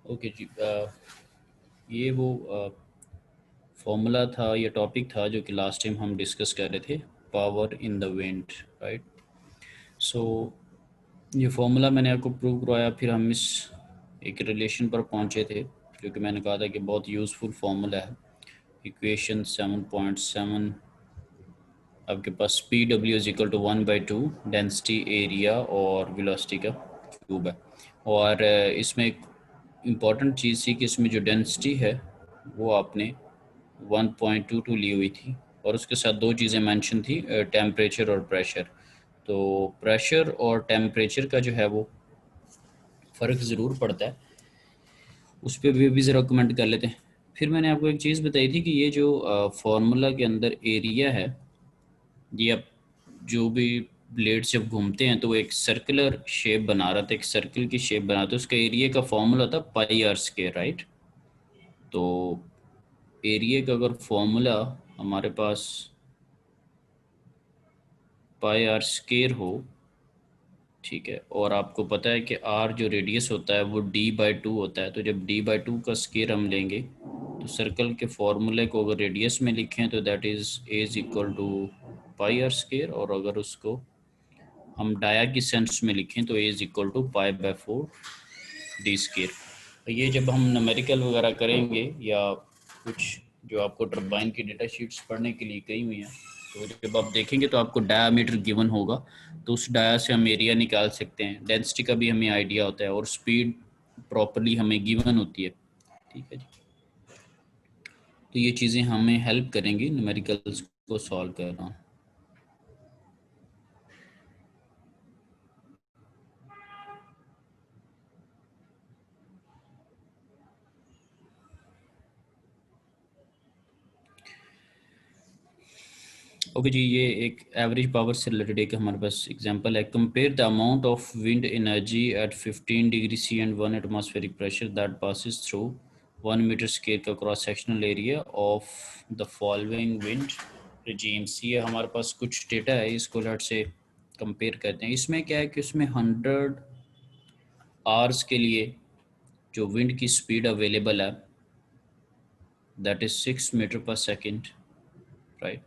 Okay जी। ये वो formula था या टॉपिक था जो कि लास्ट टाइम हम डिस्कस कर रहे थे, power in the wind, right. So ये फॉर्मूला मैंने आपको प्रूव करवाया, फिर हम इस एक रिलेशन पर पहुंचे थे जो कि मैंने कहा था कि बहुत यूज़फुल फार्मूला है। इक्वेशन 7.7, आपके पास P W is equal to 1/2 density area और वेलोसिटी का क्यूब है। और इसमें एक इम्पॉर्टेंट चीज़ थी कि इसमें जो डेंसिटी है वो आपने 1.22 ली हुई थी, और उसके साथ दो चीज़ें मेंशन थी, टेम्परेचर और प्रेशर। तो प्रेशर और टेम्परेचर का जो है वो फ़र्क ज़रूर पड़ता है, उस पर भी ज़रा कमेंट कर लेते हैं। फिर मैंने आपको एक चीज़ बताई थी कि ये जो फार्मूला के अंदर एरिया है, ये अब जो भी ब्लेड जब घूमते हैं तो वो एक सर्कुलर शेप बना रहा था, एक सर्कल की शेप बना था, उसका एरिया का फॉर्मूला था पाई आर स्क्वायर, राइट। तो एरिया का अगर फॉर्मूला हमारे पास पाई आर स्क्वायर हो, ठीक है, और आपको पता है कि आर जो रेडियस होता है वो d/2 होता है, तो जब d/2 का स्क्वायर हम लेंगे तो सर्कल के फॉर्मूले को अगर रेडियस में लिखें तो that is a is equal to pi r square, और अगर उसको हम डाया की सेंस में लिखें तो a इज इक्वल टू पाई/4 डी स्क्वायर। तो ये जब हम न्यूमेरिकल वगैरह करेंगे या कुछ जो आपको टर्बाइन की डेटा शीट्स पढ़ने के लिए कही हुई हैं, तो जब आप देखेंगे तो आपको डायामीटर गिवन होगा, तो उस डाया से हम एरिया निकाल सकते हैं, डेंसिटी का भी हमें आइडिया होता है, और स्पीड प्रॉपरली हमें गिवन होती है। ठीक है जी। तो ये चीज़ें हमें हेल्प करेंगी न्यूमेरिकल्स को सॉल्व करना। ओके जी, ये एक एवरेज पावर से रिलेटेड एक हमारे पास एग्जांपल है। Compare the amount of wind energy at 15 degree C and 1 atmospheric pressure that passes through 1 metre square का cross sectional area of the following wind regimes. ये हमारे पास कुछ डेटा है, इसको लेट से कंपेयर करते हैं। इसमें क्या है कि उसमें 100 आवर्स के लिए जो विंड की स्पीड अवेलेबल है that is 6 metre per second, right.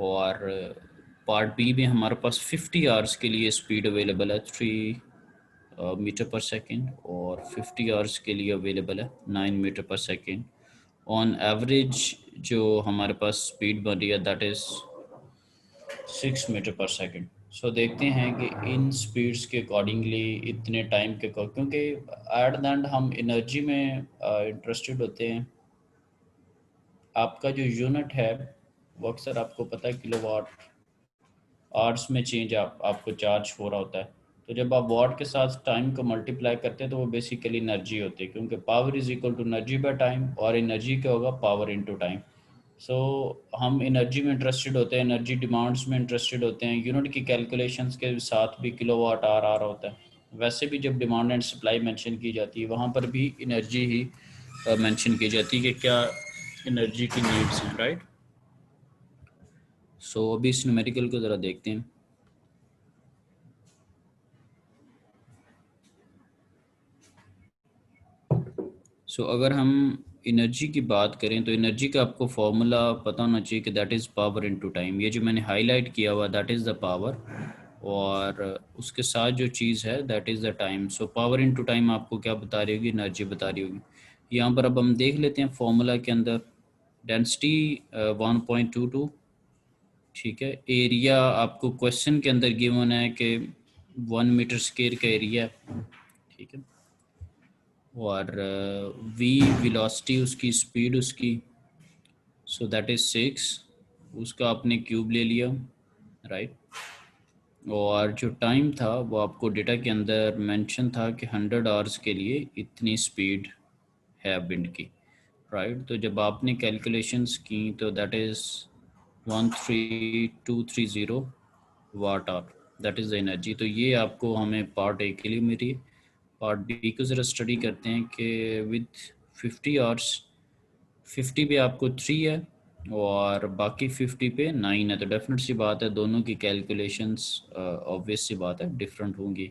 और पार्ट बी में हमारे पास 50 आवर्स के लिए स्पीड अवेलेबल है 3 मीटर पर सेकेंड, और 50 आवर्स के लिए अवेलेबल है 9 metre per second. On average जो हमारे पास स्पीड बन रही है that is 6 metre per second. सो देखते हैं कि इन स्पीड्स के अकॉर्डिंगली इतने टाइम के क्योंकि एट द एंड हम एनर्जी में इंटरेस्टेड होते हैं। आपका जो यूनिट है वो अक्सर आपको पता है किलोवाट आवर्स में चेंज आपको चार्ज हो रहा होता है। तो जब आप वाट के साथ टाइम को मल्टीप्लाई करते हैं तो वो बेसिकली एनर्जी होती है, क्योंकि power is equal to energy by time, और एनर्जी क्या होगा, पावर इनटू टाइम। सो हम एनर्जी में इंटरेस्टेड होते हैं, एनर्जी डिमांड्स में इंटरेस्टेड होते हैं, यूनिट की कैलकुलेशंस के साथ भी किलोवाट आवर आ रहा होता है। वैसे भी जब डिमांड एंड सप्लाई मेंशन की जाती है वहाँ पर भी एनर्जी ही मेंशन की जाती है कि क्या एनर्जी की नीड्स हैं, राइट। सो अभी इस न्यूमेरिकल को ज़रा देखते हैं। सो अगर हम एनर्जी की बात करें तो एनर्जी का आपको फॉर्मूला पता होना चाहिए कि that is power into time. ये जो मैंने हाईलाइट किया हुआ दैट इज़ द पावर, और उसके साथ जो चीज़ है that is the time. So power into time आपको क्या बता रही होगी, एनर्जी बता रही होगी। यहाँ पर अब हम देख लेते हैं फॉर्मूला के अंदर डेंसिटी 1.22, ठीक है। एरिया आपको क्वेश्चन के अंदर गिवन है कि 1 मीटर स्क्वायर का एरिया, ठीक है। और वी वेलोसिटी उसकी, स्पीड उसकी, सो दैट इज़ 6, उसका आपने क्यूब ले लिया, राइट। और जो टाइम था वो आपको डेटा के अंदर मेंशन था कि 100 आवर्स के लिए इतनी स्पीड है विंड की, राइट। तो जब आपने कैलकुलेशंस की तो that is 13230 watt hour, that is the energy. तो ये आपको हमें पार्ट ए के लिए मिली। पार्ट बी को ज़रा स्टडी करते हैं कि विद 50 आवर्स, 50 पे आपको 3 है और बाकी 50 पे 9 है, तो डेफिनेट सी बात है दोनों की कैलकुलेशंस ऑब्वियस सी बात है डिफरेंट होंगी।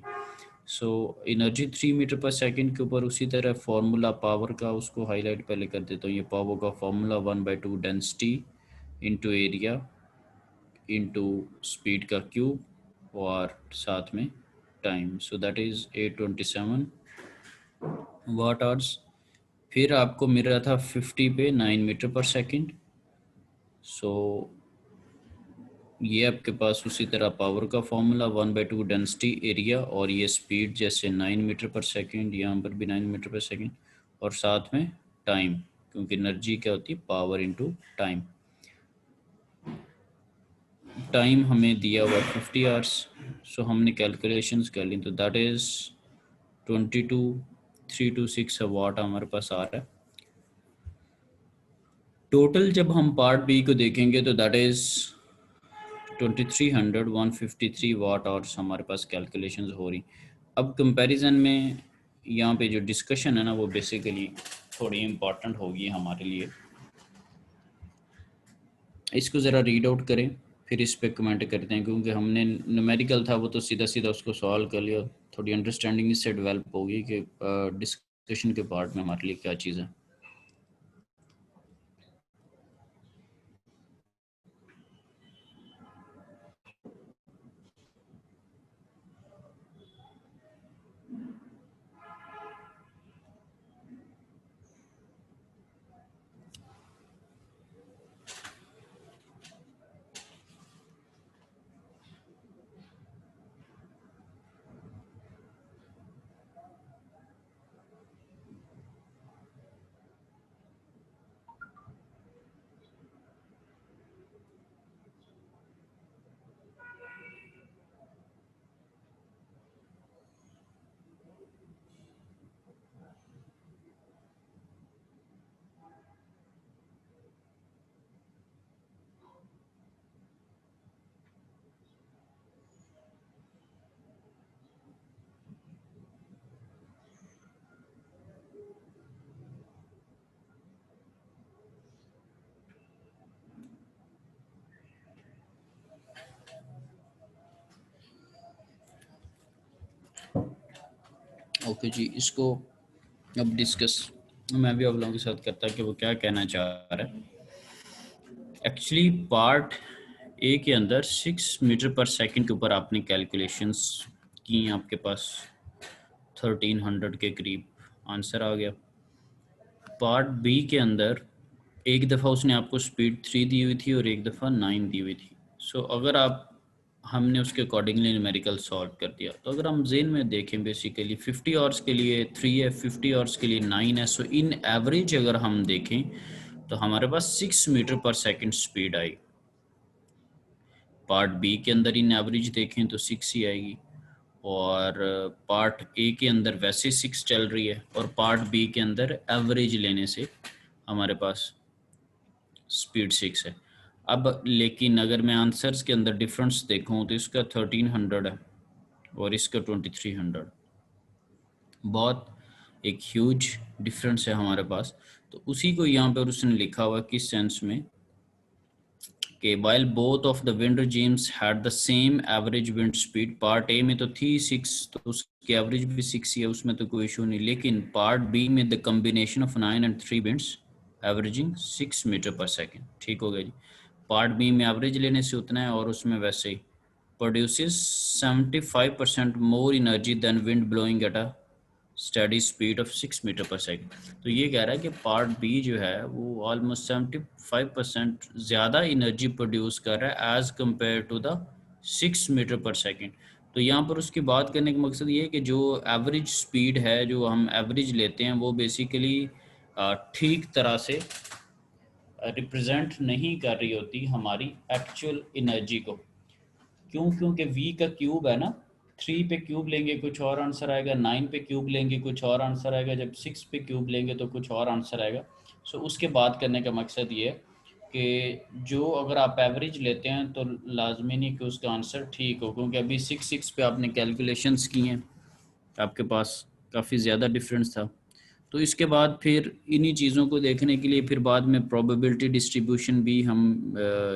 So energy 3 metre per second के ऊपर उसी तरह फार्मूला पावर का उसको हाईलाइट पहले कर देता हूँ। ये पावर का formula 1/2 density into area into speed का क्यूब और साथ में time. So that is 827 watt hours. फिर आपको मिल रहा था 50 पे 9 मीटर पर सेकंड। सो ये आपके पास उसी तरह पावर का फॉर्मूला 1/2 डेंसिटी एरिया और ये स्पीड जैसे 9 मीटर पर सेकंड, यहाँ पर भी 9 मीटर पर सेकंड और साथ में टाइम, क्योंकि एनर्जी क्या होती है पावर इनटू टाइम। टाइम हमें दिया हुआ 50 आवर्स। सो हमने कैलकुलेशंस कर ली, तो दैट इज़ 22,326 वाट हमारे पास आ रहा है टोटल। जब हम पार्ट बी को देखेंगे तो दैट इज़ 2300 वाट आवर्स हमारे पास कैलकुलेशंस हो रही। अब कंपैरिजन में यहाँ पे जो डिस्कशन है ना वो बेसिकली थोड़ी इम्पॉर्टेंट होगी हमारे लिए। इसको ज़रा रीड आउट करें फिर इस पे कमेंट करते हैं, क्योंकि हमने न्यूमेरिकल था वो तो सीधा सीधा उसको सॉल्व कर लिया। थोड़ी अंडरस्टैंडिंग इससे डेवलप होगी कि डिस्कशन के पार्ट में हमारे लिए क्या चीज़ है। ओके जी, इसको अब डिस्कस मैं भी आप लोगों के साथ करता कि वो क्या कहना चाह रहा है। एक्चुअली पार्ट ए के अंदर 6 मीटर पर सेकंड के ऊपर आपने कैलकुलेशंस की, आपके पास 1300 के करीब आंसर आ गया। पार्ट बी के अंदर एक दफ़ा उसने आपको स्पीड 3 दी हुई थी और एक दफ़ा 9 दी हुई थी। सो अगर आप हमने उसके अकॉर्डिंगली न्यूमेरिकल सॉल्व कर दिया, तो अगर हम जेन में देखें बेसिकली 50 आवर्स के लिए 3 है, 50 आवर्स के लिए 9 है। सो इन एवरेज अगर हम देखें तो हमारे पास 6 मीटर पर सेकंड स्पीड आई। पार्ट बी के अंदर इन एवरेज देखें तो 6 ही आएगी, और पार्ट ए के अंदर वैसे 6 चल रही है और पार्ट बी के अंदर एवरेज लेने से हमारे पास स्पीड 6 है। अब लेकिन अगर मैं आंसर्स के अंदर डिफरेंस देखूं तो इसका 1300 है और इसका 2300, बहुत एक ह्यूज डिफरेंस है हमारे पास। तो उसी को यहाँ पर उसने लिखा हुआ किस सेंस में कि while both of the wind regimes had the same average wind speed, part A में तो थी 6 तो उसकी एवरेज भी 6 ही है, उसमें तो कोई इशू नहीं। लेकिन पार्ट बी में the combination of 9 and 3 winds averaging 6 metre per second, ठीक हो गया जी। पार्ट बी में एवरेज लेने से उतना है और उसमें वैसे ही produces 75% more energy than wind blowing at a steady speed of 6 metre per second. तो ये कह रहा है कि पार्ट बी जो है वो ऑलमोस्ट 75% ज़्यादा एनर्जी प्रोड्यूस कर रहा है as compared to the 6 metre per second. तो यहाँ पर उसकी बात करने का मकसद ये है कि जो एवरेज स्पीड है, जो हम एवरेज लेते हैं, वो बेसिकली ठीक तरह से रिप्रेजेंट नहीं कर रही होती हमारी एक्चुअल एनर्जी को। क्यों? क्योंकि v का क्यूब है ना, 3 पे क्यूब लेंगे कुछ और आंसर आएगा, 9 पे क्यूब लेंगे कुछ और आंसर आएगा, जब 6 पे क्यूब लेंगे तो कुछ और आंसर आएगा। सो उसके बात करने का मकसद ये है कि जो अगर आप एवरेज लेते हैं तो लाजमी नहीं कि उसका आंसर ठीक हो, क्योंकि अभी 6 पे आपने कैलकुलेशंस की हैं, आपके पास काफ़ी ज़्यादा डिफरेंस था। तो इसके बाद फिर इन्हीं चीज़ों को देखने के लिए फिर बाद में प्रोबेबिलिटी डिस्ट्रीब्यूशन भी हम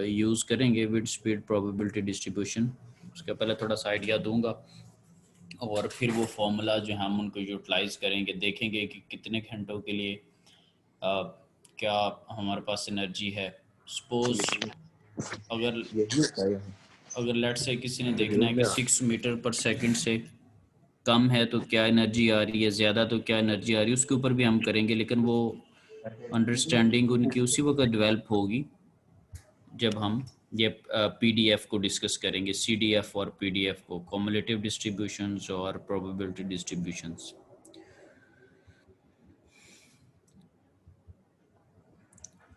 यूज़ करेंगे, विद स्पीड प्रोबेबिलिटी डिस्ट्रीब्यूशन। उसका पहले थोड़ा सा आइडिया दूंगा। और फिर वो फॉर्मूला जो हम उनको यूटिलाइज करेंगे, देखेंगे कि कितने घंटों के लिए क्या हमारे पास एनर्जी है। सपोज अगर यही होता है यहाँ। अगर लेट से किसी ने ये देखना है ध्यान कि में 6 मीटर पर सेकंड से कम है तो क्या एनर्जी आ रही है, ज़्यादा तो क्या एनर्जी आ रही है, उसके ऊपर भी हम करेंगे। लेकिन वो अंडरस्टैंडिंग उनकी उसी वक्त डेवलप होगी जब हम ये पीडीएफ को डिस्कस करेंगे, सीडीएफ और पीडीएफ को, कॉमुलेटिव डिस्ट्रीब्यूशंस और प्रोबेबिलिटी डिस्ट्रीब्यूशंस।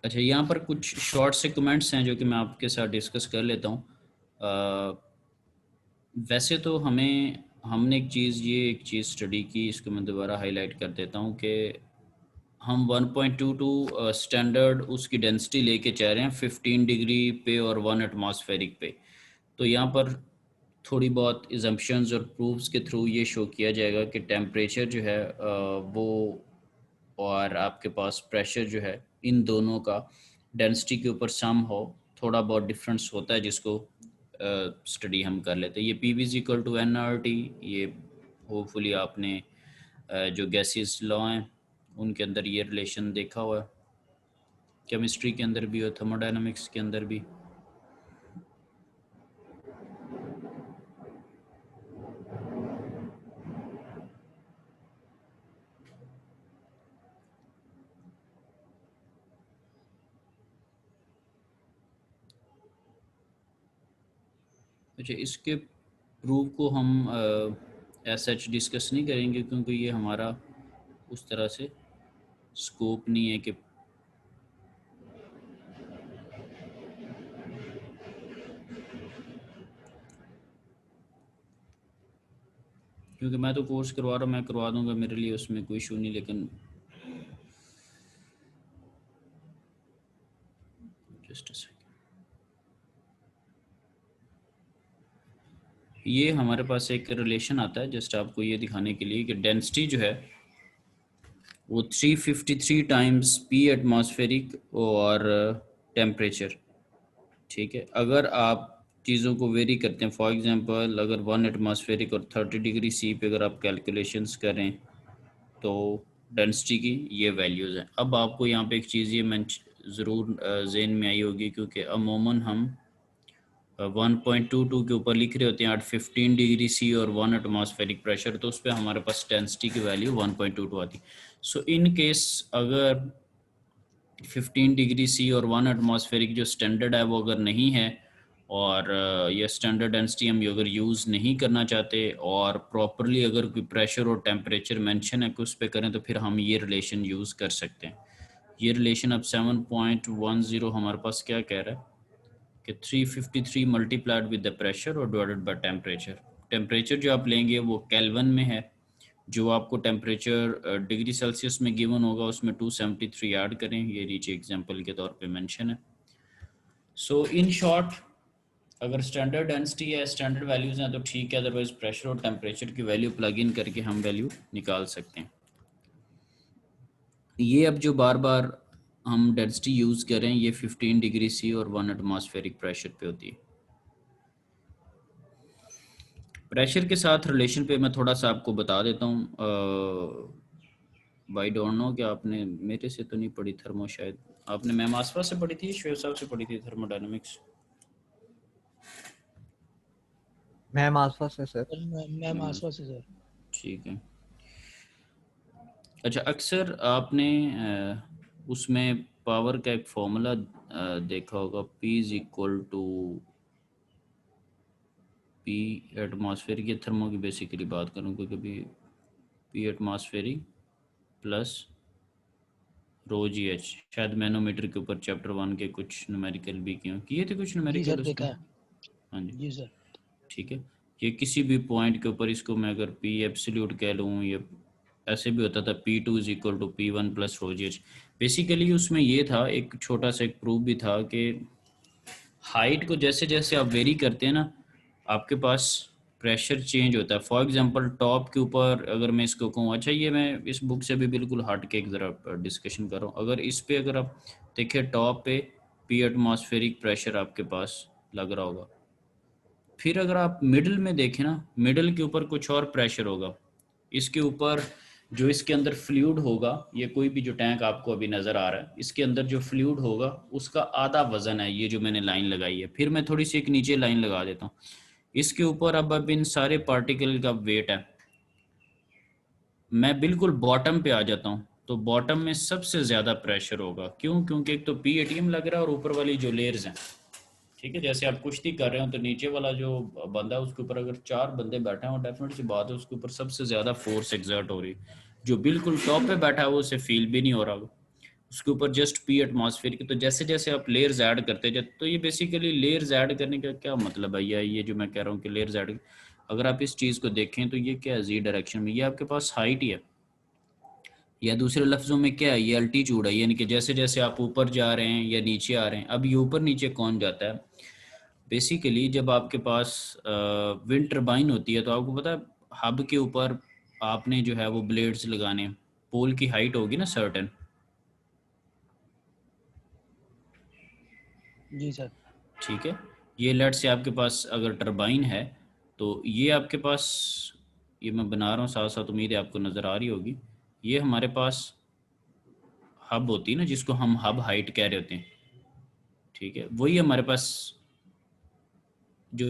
अच्छा, यहाँ पर कुछ शॉर्ट से कमेंट्स हैं जो कि मैं आपके साथ डिस्कस कर लेता हूँ। वैसे तो हमने एक चीज़ स्टडी की, इसको मैं दोबारा हाईलाइट कर देता हूँ कि हम 1.22 स्टैंडर्ड उसकी डेंसिटी लेके चल रहे हैं 15 डिग्री पे और 1 एटमॉस्फेरिक पे। तो यहाँ पर थोड़ी बहुत इजम्पशंस और प्रूफ्स के थ्रू ये शो किया जाएगा कि टेम्परेचर जो है वो और आपके पास प्रेशर जो है, इन दोनों का डेंसिटी के ऊपर सम हो, थोड़ा बहुत डिफरेंस होता है, जिसको स्टडी हम कर लेते हैं। ये P V is equal to n R T, ये होपफुली आपने जो गैसेस लॉ हैं उनके अंदर ये रिलेशन देखा हुआ है, केमिस्ट्री के अंदर भी और थर्मोडायनामिक्स के अंदर भी। अच्छा, इसके प्रूफ को हम एज सच डिस्कस नहीं करेंगे क्योंकि ये हमारा उस तरह से स्कोप नहीं है कि क्योंकि मैं तो कोर्स करवा रहा हूँ, मैं करवा दूंगा, मेरे लिए उसमें कोई इशू नहीं। लेकिन जस्ट अ सेकंड, ये हमारे पास एक रिलेशन आता है जस्ट आपको ये दिखाने के लिए कि डेंसिटी जो है वो 353 टाइम्स पी एटमॉस्फेरिक और टेम्परेचर। ठीक है, अगर आप चीज़ों को वेरी करते हैं, फॉर एग्जांपल अगर 1 एटमॉस्फेरिक और 30 डिग्री सी पे अगर आप कैलकुलेशंस करें तो डेंसिटी की ये वैल्यूज़ हैं। अब आपको यहाँ पे एक चीज़ ये मैं ज़रूर ज़हन में आई होगी, क्योंकि अमूमन हम 1.22 के ऊपर लिख रहे होते हैं एट 15 डिग्री सी और 1 एटमॉस्फेरिक प्रेशर, तो उस पर हमारे पास डेंसिटी की वैल्यू 1.22 आती। सो इन केस अगर 15 डिग्री सी और 1 एटमॉस्फेरिक जो स्टैंडर्ड है वो अगर नहीं है, और ये स्टैंडर्ड डेंसिटी हम अगर यूज़ नहीं करना चाहते, और प्रॉपरली अगर कोई प्रेशर और टेम्परेचर मेंशन है कि उस पर करें, तो फिर हम ये रिलेशन यूज़ कर सकते हैं। ये रिलेशन अब 7.10 हमारे पास क्या कह रहा है कि 353 मल्टीप्लाइड विद द प्रेशर और डिवाइडेड बाय टेम्परेचर। टेम्परेचर जो आप लेंगे वो केल्विन में है, जो आपको टेम्परेचर डिग्री सेल्सियस में गिवन होगा उसमें 273 ऐड करें, ये नीचे एग्जांपल के तौर पे मेंशन है। सो इन शॉर्ट, अगर स्टैंडर्ड डेंसिटी है, स्टैंडर्ड वैल्यूज़ हैं तो ठीक है, अदरवाइज प्रेशर और टेम्परेचर की वैल्यू प्लग इन करके हम वैल्यू निकाल सकते हैं। ये अब जो बार बार हम डेंसिटी यूज़ करें, ये 15 डिग्री सी और 1 एटमॉस्फेरिक प्रेशर पे होती है। प्रेशर के साथ रिलेशन पे मैं थोड़ा सा आपको बता देता हूँ। बाई डोंट नो कि आपने मेरे से तो नहीं पढ़ी थर्मो, शायद आपने मैम आसपास से पढ़ी थी, श्वेत साहब से पढ़ी थी थर्मोडायनामिक्स। मैम आसपास है सर। मैम आसपास है सर। ठीक है। अच्छा, अक्सर आपने उसमें पावर का एक फॉर्मूला देखा होगा, P is equal to P atmosphere की, थर्मो की बेसिकली बात करूँ क्योंकि कभी P atmospheric plus rho g h, शायद मैनोमीटर के ऊपर चैप्टर 1 के कुछ न्यूमेरिकल भी किए थे कुछ जी न्यूमेरिकल सर, देखा उसमें। है। हाँ जी, जी सर। ठीक है। ये किसी भी पॉइंट के ऊपर इसको मैं अगर पी एब्सोल्यूट कह लूँ, ये ऐसे भी होता था P2 is equal to P1 plus rho g h. Basically उसमें ये था, एक छोटा सा एक प्रूफ भी था कि हाइट को जैसे जैसे आप वेरी करते हैं ना, आपके पास प्रेशर चेंज होता है। फॉर एग्जांपल टॉप के ऊपर अगर मैं इसको कहूँ, अच्छा ये मैं इस बुक से भी बिल्कुल हट के एक ज़रा डिस्कशन कर रहा हूँ, अगर इस पे अगर आप देखिए टॉप पे पी एटमॉस्फेरिक प्रेशर आपके पास लग रहा होगा, फिर अगर आप मिडिल में देखें ना, मिडिल के ऊपर कुछ और प्रेशर होगा, इसके ऊपर जो इसके अंदर फ्लूइड होगा, ये कोई भी जो टैंक आपको अभी नज़र आ रहा है, इसके अंदर जो फ्लूइड होगा उसका आधा वजन है ये जो मैंने लाइन लगाई है। फिर मैं थोड़ी सी एक नीचे लाइन लगा देता हूँ, इसके ऊपर अब इन सारे पार्टिकल का वेट है। मैं बिल्कुल बॉटम पे आ जाता हूँ, तो बॉटम में सबसे ज़्यादा प्रेशर होगा। क्यों? क्योंकि एक तो PATM लग रहा है और ऊपर वाली जो लेयर्स हैं, ठीक है, जैसे आप कुश्ती कर रहे हो तो नीचे वाला जो बंदा है उसके ऊपर अगर 4 बंदे बैठे हैं और डेफिनेट सी बात है उसके ऊपर सबसे ज़्यादा फोर्स एक्सर्ट हो रही है। जो बिल्कुल टॉप पे बैठा है वो उसे फील भी नहीं हो रहा होगा, उसके ऊपर जस्ट पी एटमॉस्फेयर की। तो जैसे जैसे आप लेयर्स ऐड करते जाते, तो ये बेसिकली लेयर्स ऐड करने का क्या मतलब है, या ये जो मैं कह रहा हूँ कि लेयर्स ऐड, अगर आप इस चीज़ को देखें तो ये क्या है, जी डायरेक्शन में, ये आपके पास हाइट ही है, या दूसरे लफ्ज़ों में क्या है, ये अल्टीट्यूड है। यानी कि जैसे जैसे आप ऊपर जा रहे हैं या नीचे आ रहे हैं, अब ये ऊपर नीचे कौन जाता है, बेसिकली जब आपके पास विंड टर्बाइन होती है तो आपको पता है हब के ऊपर आपने जो है वो ब्लेड्स लगाने, पोल की हाइट होगी ना सर्टेन, जी सर। ठीक है। ये लेट से आपके पास अगर टर्बाइन है तो ये आपके पास, ये मैं बना रहा हूँ साथ साथ, उम्मीद है आपको नज़र आ रही होगी, ये हमारे पास हब होती है ना जिसको हम हब हाइट कह रहे होते हैं, ठीक है, वही हमारे पास जो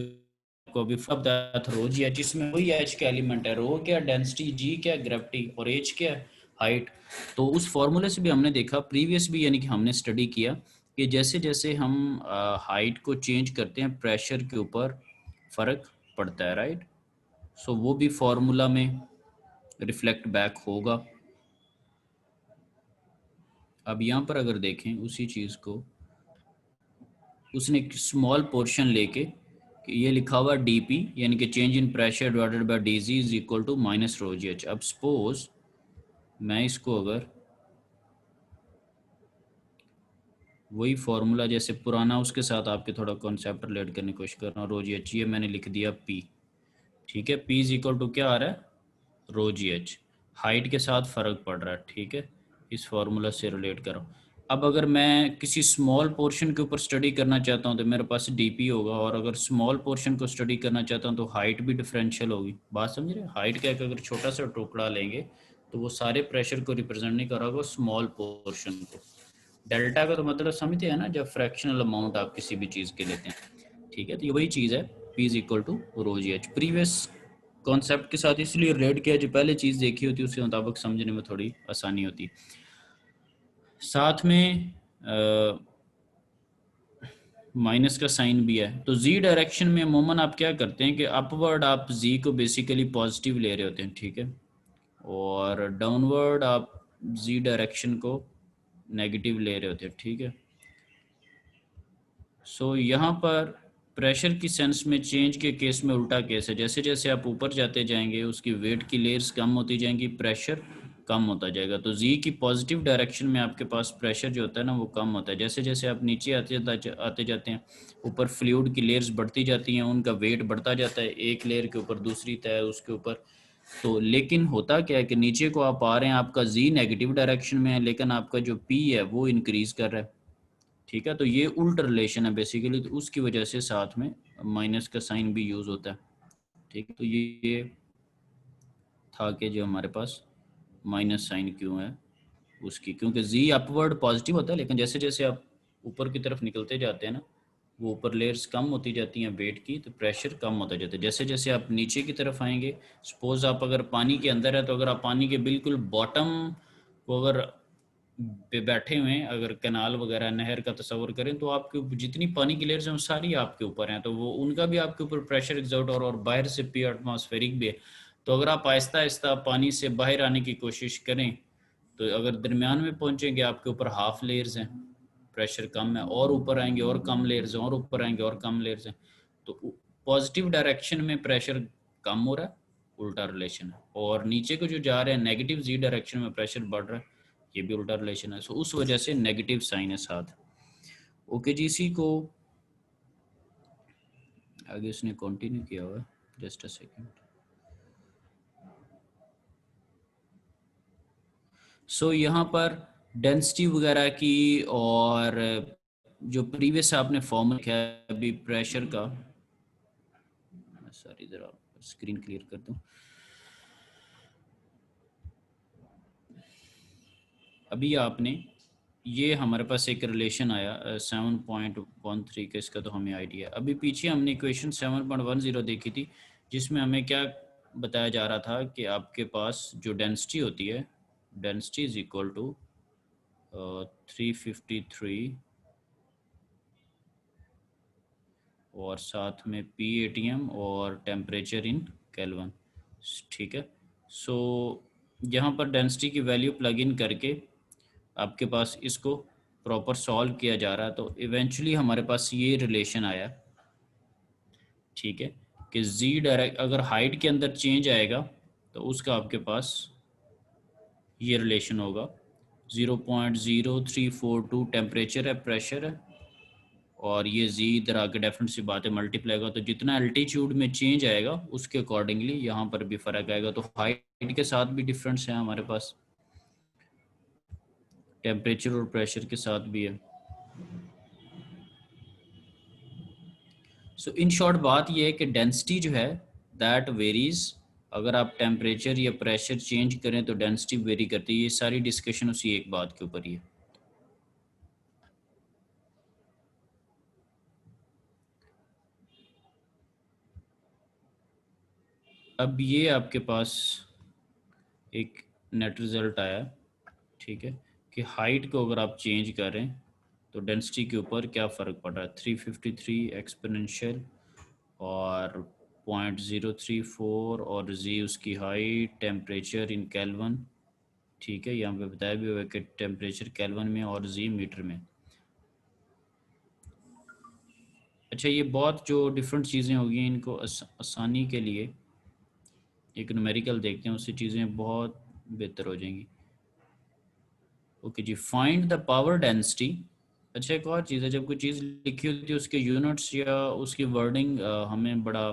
को अभी रो जी एच, इसमें वही एच का एलिमेंट है, रो क्या डेंसिटी, जी क्या ग्रेविटी और एच क्या हाइट। तो उस फॉर्मूले से भी हमने देखा प्रीवियस भी, यानी कि हमने स्टडी किया कि जैसे जैसे हम हाइट को चेंज करते हैं प्रेशर के ऊपर फ़र्क पड़ता है, राइट। सो वो भी फॉर्मूला में रिफ्लेक्ट बैक होगा। अब यहाँ पर अगर देखें उसी चीज़ को, उसने एक स्मॉल पोर्शन लेके कि ये लिखा हुआ DP यानी कि change in pressure divided by DG is equal to minus rho g h. अब सपोज मैं इसको अगर वही फार्मूला जैसे पुराना उसके साथ आपके थोड़ा कॉन्सेप्ट रिलेट करने की कोशिश कर रहा हूँ, रो जी एच ये मैंने लिख दिया P, ठीक है, P इज इक्वल टू क्या आ रहा है, रो जी एच, हाइट के साथ फ़र्क पड़ रहा है, ठीक है, इस फार्मूला से रिलेट कर रहा हूँ। अब अगर मैं किसी स्मॉल पोर्शन के ऊपर स्टडी करना चाहता हूँ तो मेरे पास DP होगा, और अगर स्मॉल पोर्शन को स्टडी करना चाहता हूँ तो हाइट भी डिफरेंशियल होगी। बात समझ रहे हैं, हाइट क्या है कि अगर छोटा सा टुकड़ा लेंगे तो वो सारे प्रेशर को रिप्रेजेंट नहीं कर रहा होगा, स्मॉल पोर्शन को। डेल्टा का तो मतलब समझते हैं ना, जब फ्रैक्शनल अमाउंट आप किसी भी चीज़ के लेते हैं, ठीक है, तो ये वही चीज़ है, P is equal to rho g h. Previous concept के साथ इसलिए रिलेट किया, जो पहले चीज़ देखी होती है उसके मुताबिक समझने में थोड़ी आसानी होती है। साथ में माइनस का साइन भी है, तो जी डायरेक्शन में अमूमन आप क्या करते हैं कि अपवर्ड आप जी को बेसिकली पॉजिटिव ले रहे होते हैं, ठीक है, और डाउनवर्ड आप जी डायरेक्शन को नेगेटिव ले रहे होते हैं, ठीक है। सो यहाँ पर प्रेशर की सेंस में चेंज के केस में उल्टा केस है, जैसे जैसे आप ऊपर जाते जाएंगे उसकी वेट की लेयर्स कम होती जाएंगी, प्रेशर कम होता जाएगा। तो जी की पॉजिटिव डायरेक्शन में आपके पास प्रेशर जो होता है ना वो कम होता है। जैसे जैसे आप नीचे आते जाते हैं ऊपर फ्लूइड की लेयर्स बढ़ती जाती हैं, उनका वेट बढ़ता जाता है, एक लेयर के ऊपर दूसरी तय उसके ऊपर। तो लेकिन होता क्या है कि नीचे को आप आ रहे हैं, आपका जी नेगेटिव डायरेक्शन में है लेकिन आपका जो पी है वो इंक्रीज कर रहा है, ठीक है। तो ये उल्ट रिलेशन है बेसिकली, तो उसकी वजह से साथ में माइनस का साइन भी यूज़ होता है, ठीक है। तो ये था कि जो हमारे पास माइनस साइन क्यों है उसकी, क्योंकि जी अपवर्ड पॉजिटिव होता है लेकिन जैसे जैसे आप ऊपर की तरफ निकलते जाते हैं ना, वो ऊपर लेयर्स कम होती जाती हैं वेट की, तो प्रेशर कम होता जाता है। जैसे जैसे आप नीचे की तरफ आएंगे, सपोज आप अगर पानी के अंदर है तो अगर आप पानी के बिल्कुल बॉटम को अगर पे बैठे हुए हैं, अगर कैनाल वगैरह नहर का तस्वर करें, तो आपके जितनी पानी की लेयर्स हैं वो सारी आपके ऊपर हैं, तो वो उनका भी आपके ऊपर प्रेशर एग्जर्ट और बाहर से पी एटमॉस्फेरिक भी है। तो अगर आप आहिस्ता आहिस्ता पानी से बाहर आने की कोशिश करें तो अगर दरमियान में पहुंचेंगे आपके ऊपर हाफ लेयर्स हैं, प्रेशर कम है, और ऊपर आएंगे और कम लेयर्स हैं, और ऊपर आएंगे और कम लेयर्स हैं। तो पॉजिटिव डायरेक्शन में प्रेशर कम हो रहा है, उल्टा रिलेशन है, और नीचे को जो जा रहे हैं नेगेटिव जी डायरेक्शन में प्रेशर बढ़ रहा है, ये भी उल्टा रिलेशन है। सो उस वजह से नेगेटिव साइन है साथ। ओके जी, इसी को आगे उसने कंटिन्यू किया हुआ है, जस्ट अ सेकेंड। सो यहाँ पर डेंसिटी वगैरह की, और जो प्रीवियस आपने फॉर्मूला किया अभी प्रेशर का, सॉरी ज़रा स्क्रीन क्लियर कर दूं। अभी आपने ये हमारे पास एक रिलेशन आया 7.13 का, इसका तो हमें आइडिया। अभी पीछे हमने इक्वेशन 7.10 देखी थी, जिसमें हमें क्या बताया जा रहा था कि आपके पास जो डेंसिटी होती है, डेंसिटी इज इक्वल टू 353 और साथ में PATM और टेम्परेचर इन केल्विन। ठीक है, सो यहाँ पर डेंसिटी की वैल्यू प्लग इन करके आपके पास इसको प्रॉपर सॉल्व किया जा रहा है, तो इवेंचुअली हमारे पास ये रिलेशन आया। ठीक है, कि z डायरेक्ट अगर हाइट के अंदर चेंज आएगा तो उसका आपके पास ये रिलेशन होगा। 0.0342 टेम्परेचर है, प्रेशर है, और ये z इधर आके डेफिनेट सी बात है मल्टीप्लाई होगा, तो जितना एल्टीट्यूड में चेंज आएगा उसके अकॉर्डिंगली यहाँ पर भी फर्क आएगा। तो हाइट के साथ भी डिफरेंस है हमारे पास, टेम्परेचर और प्रेशर के साथ भी है। सो इन शॉर्ट बात ये है कि डेंसिटी जो है दैट वेरीज, अगर आप टेम्परेचर या प्रेशर चेंज करें तो डेंसिटी वेरी करती है। ये सारी डिस्कशन उसी एक बात के ऊपर ही है। अब ये आपके पास एक नेट रिजल्ट आया। ठीक है, कि हाइट को अगर आप चेंज करें तो डेंसिटी के ऊपर क्या फ़र्क पड़ रहा है। 353 एक्सपोनेंशियल और 0.034 और जी उसकी हाइट, टेम्परेचर इन केल्विन। ठीक है, यहाँ पे बताया भी हुआ है कि टेम्परेचर केल्विन में और जी मीटर में। अच्छा, ये बहुत जो डिफरेंट चीज़ें होगी, इनको आसानी के लिए एक न्यूमेरिकल देखते हैं, उससे चीज़ें बहुत बेहतर हो जाएंगी। ओके जी, फाइंड द पावर डेंसिटी। अच्छा, एक और चीज़ है, जब कोई चीज़ लिखी होती है उसके यूनिट्स या उसकी वर्डिंग हमें बड़ा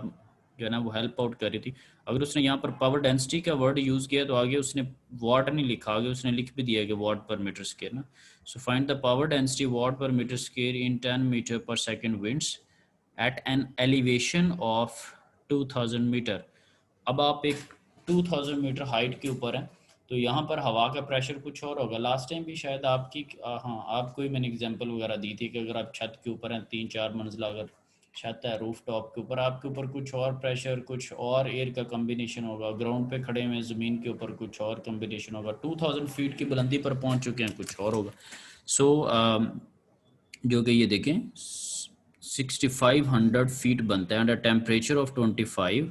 जो है ना वो हेल्प आउट कर रही थी। अगर उसने यहाँ पर पावर डेंसिटी का वर्ड यूज़ किया तो आगे उसने वाट नहीं लिखा, आगे उसने लिख भी दिया कि वाट पर मीटर स्क्वायर ना। So find the power density watt per metre square in 10 metre per second winds at an elevation of 2000 metre. अब आप एक 2000 मीटर हाइट के ऊपर हैं, तो यहाँ पर हवा का प्रेशर कुछ और होगा। लास्ट टाइम भी शायद आपकी हाँ आपको ही मैंने एग्जांपल वगैरह दी थी कि अगर आप छत के ऊपर हैं, 3-4 मंजिला अगर छत है रूफ टॉप के ऊपर, आपके ऊपर कुछ और प्रेशर, कुछ और एयर का कम्बिनेशन होगा। ग्राउंड पे खड़े हुए ज़मीन के ऊपर कुछ और कम्बिनेशन होगा। 2000 फीट की बुलंदी पर पहुँच चुके हैं, कुछ और होगा। सो जो कि ये देखें 6500 फीट बनता है अंडर टेम्परेचर ऑफ 25,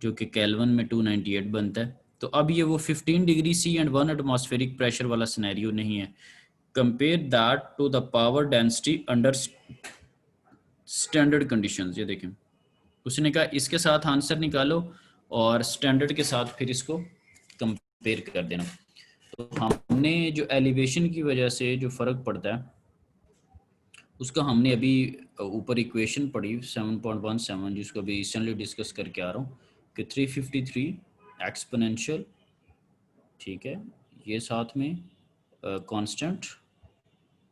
जो कि केल्विन में 298 बनता है। तो अब ये वो 15 degree C and 1 atmospheric pressure वाला सिनेरियो नहीं है। Compare that to the power density under standard conditions. ये देखें, उसने कहा इसके साथ आंसर निकालो और स्टैंडर्ड के साथ फिर इसको कंपेयर कर देना। तो हमने जो एलिवेशन की वजह से जो फ़र्क पड़ता है उसका हमने अभी ऊपर इक्वेशन पढ़ी 7.17, जिसको अभी रिसेंटली डिस्कस करके आ रहा हूँ कि 353 एक्सपोनेंशियल। ठीक है, ये साथ में कांस्टेंट,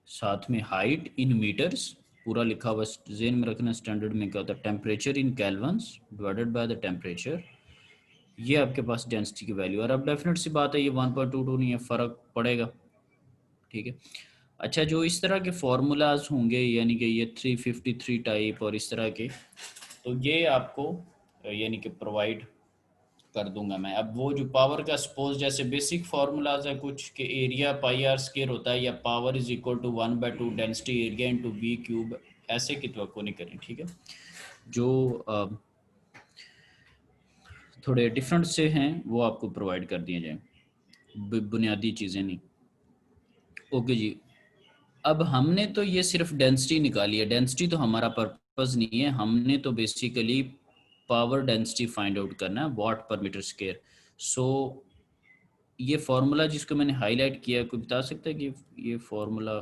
साथ में हाइट इन मीटर्स, पूरा लिखा हुआ जेन में रखना। स्टैंडर्ड में क्या होता है, temperature in kelvins divided by the temperature. ये आपके पास डेंसिटी की वैल्यू। और अब डेफिनेट सी बात है ये 1.22 नहीं है, फ़र्क पड़ेगा। ठीक है, अच्छा, जो इस तरह के फार्मूलाज होंगे यानी कि ये 353 टाइप और इस तरह के, तो ये आपको यानी कि प्रोवाइड कर दूंगा मैं। अब वो जो पावर का सपोज जैसे बेसिक फार्मूलाज है कुछ के, एरिया पाई आर स्क्वायर होता है या power is equal to 1/2 density area into we cube, ऐसे की तो नहीं करें। ठीक है, जो थोड़े डिफरेंट से हैं वो आपको प्रोवाइड कर दिए जाएँ, बुनियादी चीज़ें नहीं। ओके जी, अब हमने तो ये सिर्फ डेंसिटी निकाली है। डेंसिटी तो हमारा पर्पस नहीं है, हमने तो basically power density find out करना है, वाट पर मीटर स्क्वायर। सो ये फार्मूला जिसको मैंने हाईलाइट किया, कोई बता सकता है कि ये फार्मूला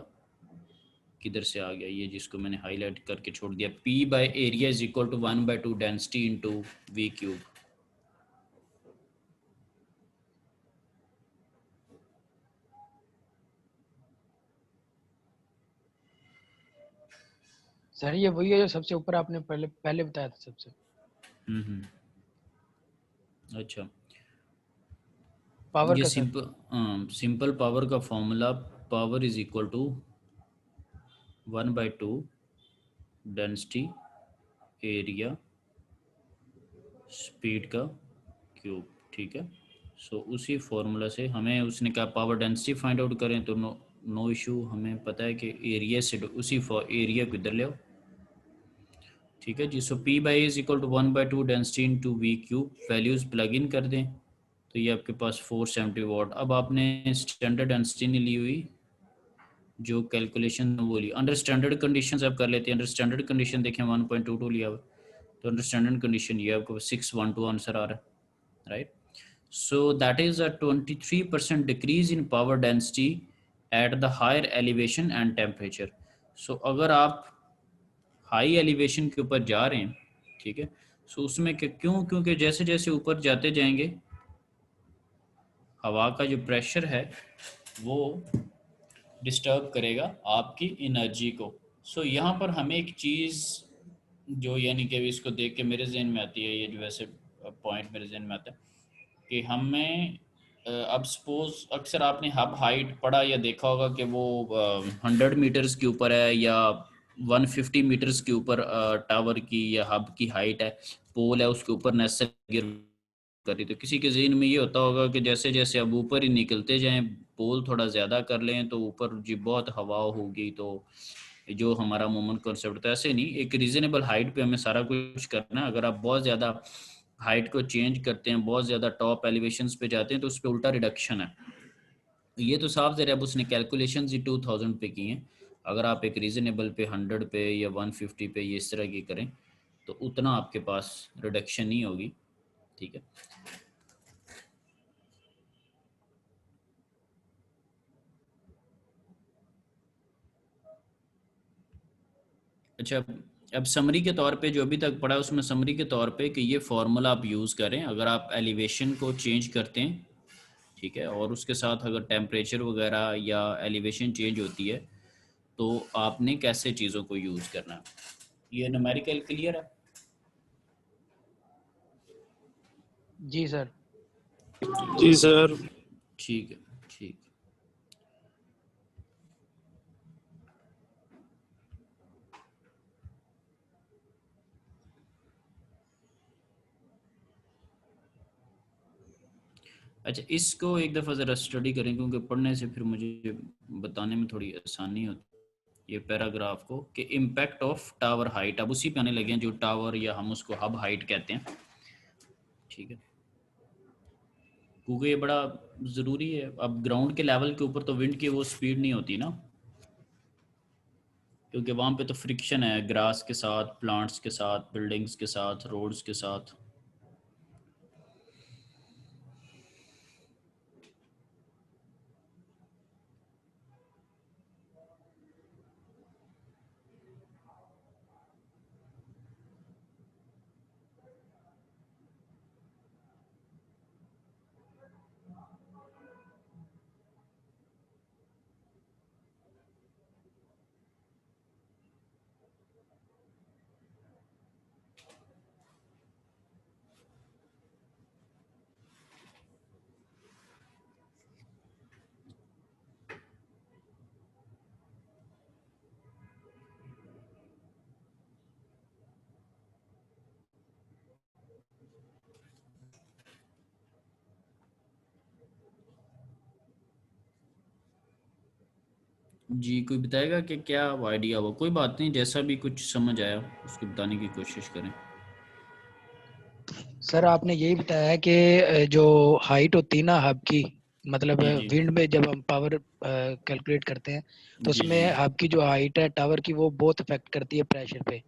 किधर से आ गया? ये जिसको मैंने हाईलाइट करके छोड़ दिया, P by area is equal to 1/2 density into we cube. Sir ये वही है जो सबसे ऊपर आपने पहले पहले बताया था सबसे। अच्छा, पावर ये का सर? सिंपल पावर का formula, power is equal to 1/2 density area speed का क्यूब, ठीक है। सो उसी फॉर्मूला से हमें उसने कहा पावर डेंसिटी फाइंड आउट करें, तो नो इशू, हमें पता है कि एरिया से उसी एरिया को इधर ले आओ, ठीक है जी। So P by is equal to 1/2 density into we cube, values plug in कर दें तो ये आपके पास 470 वाट। अब आपने स्टैंडर्ड डेंसिटी नहीं ली हुई, जो कैलकुलेशन वो ली अंडर स्टैंडर्ड कंडीशंस आप कर लेते हैं। अंडर स्टैंडर्ड कंडीशन देखें 1.22 लिया हुआ, तो अंडर स्टैंडर्ड कंडीशन ये आपको 612 आंसर आ रहा है, right. So that is a 23% decrease in power density at the higher elevation and temperature. So अगर आप हाई एलिवेशन के ऊपर जा रहे हैं, ठीक है, सो उसमें क्यों, क्योंकि जैसे जैसे ऊपर जाते जाएंगे हवा का जो प्रेशर है वो डिस्टर्ब करेगा आपकी एनर्जी को। सो यहाँ पर हमें एक चीज़ जो यानी कि इसको देख के मेरे जहन में आती है, ये जो वैसे पॉइंट मेरे जहन में आता है कि हमें अब सपोज अक्सर आपने हब हाइट पढ़ा या देखा होगा कि वो 100 मीटर्स के ऊपर है या 150 मीटर्स के ऊपर टावर की या हब की हाइट है, पोल है उसके ऊपर नेसेसर गिर करी, तो किसी के जहन में ये होता होगा कि जैसे जैसे अब ऊपर ही निकलते जाएं, पोल थोड़ा ज़्यादा कर लें तो ऊपर जी बहुत हवा होगी, तो जो हमारा मोमेंट कॉन्सेप्ट था, ऐसे नहीं, एक रीजनेबल हाइट पे हमें सारा कुछ करना है। अगर आप बहुत ज़्यादा हाइट को चेंज करते हैं, बहुत ज़्यादा टॉप एलिवेशंस पे जाते हैं, तो उस पर उल्टा रिडक्शन है। ये तो साफ ज़रा अब उसने कैलकुलेशन ही 2000 पे की हैं। अगर आप एक रीज़नेबल पे 100 पे या 150 पे ये इस तरह की करें तो उतना आपके पास रिडक्शन नहीं होगी, ठीक है। अच्छा, अब समरी के तौर पे जो अभी तक पढ़ा उसमें समरी के तौर पे कि ये फार्मूला आप यूज़ करें अगर आप एलिवेशन को चेंज करते हैं, ठीक है, और उसके साथ अगर टेम्परेचर वगैरह या एलिवेशन चेंज होती है तो आपने कैसे चीज़ों को यूज़ करना है। ये न्यूमेरिकल क्लियर है? जी सर। जी सर। ठीक है, ठीक। अच्छा, इसको एक दफ़ा ज़रा स्टडी करें क्योंकि पढ़ने से फिर मुझे बताने में थोड़ी आसानी होती। ये पैराग्राफ को कि इम्पैक्ट ऑफ टावर हाइट, अब उसी पे आने लगे हैं जो टावर या हम उसको हब हाइट कहते हैं, ठीक है, क्योंकि ये बड़ा ज़रूरी है। अब ग्राउंड के लेवल के ऊपर तो विंड की वो स्पीड नहीं होती ना, क्योंकि वहाँ पे तो फ्रिक्शन है ग्रास के साथ, प्लांट्स के साथ, बिल्डिंग्स के साथ, रोड्स के साथ। जी, कोई बताएगा कि क्या आइडिया हुआ? कोई बात नहीं, जैसा भी कुछ समझ आया उसको बताने की कोशिश करें। सर आपने यही बताया कि जो हाइट होती है ना हब की, मतलब जी जी विंड में जब हम पावर कैलकुलेट करते हैं तो जी जी उसमें हब की जो हाइट है टावर की वो बहुत इफेक्ट करती है प्रेशर पे।